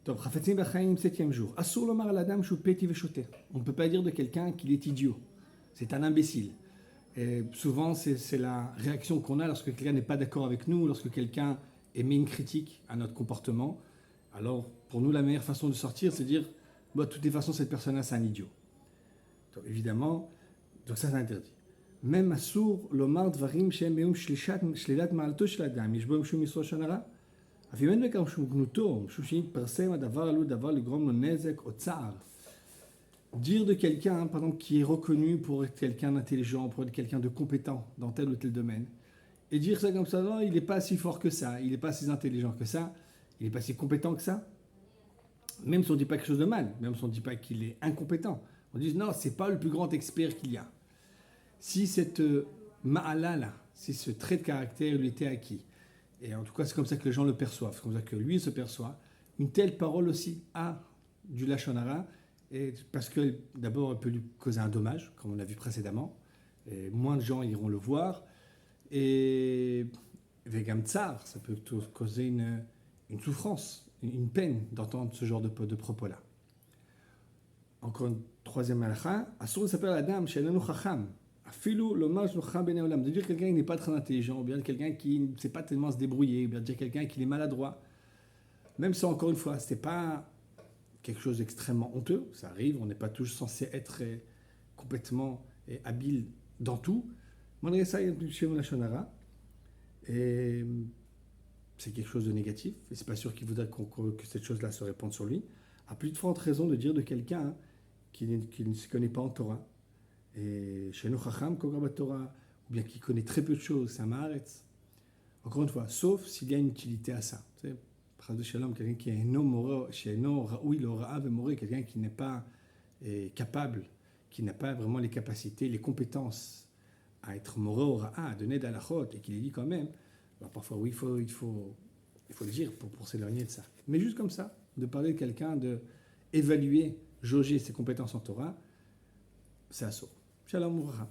טוב, חפצים בחיים, 7e jour. אסור לומר על אדם שהוא פתי ושוטה. On ne peut pas dire de quelqu'un qu'il est idiot. C'est un imbécile. Et souvent, c'est la réaction qu'on a lorsque quelqu'un n'est pas d'accord avec nous, lorsque quelqu'un émet une critique à notre comportement. Alors, pour nous, la meilleure façon de sortir, c'est de dire, bah, de toutes les façons, cette personne-là, c'est un idiot. Donc, évidemment, donc ça, c'est interdit. même אסור לומר דברים שהם ביום שלילת מעלתו של האדם, יש בו משום יסוד שון הרע. אף אם אין בכך משום גנותו, משום שיתפרסם הדבר עלול דבר לגרום לו נזק או צער. Dire de quelqu'un, par exemple, qui est reconnu pour être quelqu'un d'intelligent, pour être quelqu'un de compétent dans tel ou tel domaine, et dire ça comme ça, non, il n'est pas si fort que ça, il n'est pas si intelligent que ça, il n'est pas si compétent que ça, même si on ne dit pas quelque chose de mal, même si on ne dit pas qu'il est incompétent, on dit non, c'est pas le plus grand expert qu'il y a. Si cette ma'ala-là, si ce trait de caractère lui était acquis, et en tout cas c'est comme ça que les gens le perçoivent, c'est comme ça que lui se perçoit, une telle parole aussi a du lashon hara, et parce que d'abord elle peut lui causer un dommage, comme on l'a vu précédemment, et moins de gens iront le voir, et vegam tsar, ça peut causer une souffrance, une peine d'entendre ce genre de propos-là. Encore une troisième halakha, asur s'appelle Adam, she'enenu chacham. Afilou l'hommage chacham b'nei olam. De dire quelqu'un qui n'est pas très intelligent, ou bien quelqu'un qui ne sait pas tellement se débrouiller, ou bien dire quelqu'un qui est maladroit. Même ça, encore une fois, ce n'est pas quelque chose d'extrêmement honteux. Ça arrive, on n'est pas tous censé être complètement habile dans tout. Malgré ça, il y a une chez lashon hara. Et c'est quelque chose de négatif. Et c'est pas sûr qu'il voudrait que cette chose-là se répande sur lui. À plus de fortes raisons de dire de quelqu'un qui ne se connaît pas en Torah, et chez nous Chacham Kogar Torah, ou bien qui connaît très peu de choses, c'est un Maaretz. Encore une fois, sauf s'il y a une utilité à ça. Tu sais, Chas de Shalom, quelqu'un qui est no raoui lo ra'av et moré, quelqu'un qui n'est pas capable, qui n'a pas vraiment les capacités, les compétences à être moré au ra'a, à donner d'alachot, et qui les dit quand même, alors parfois oui, il faut le dire pour s'éloigner de ça. Mais juste comme ça, de parler de quelqu'un, d'évaluer, jauger ses compétences en Torah, c'est assaut. Shalom Ouvracha.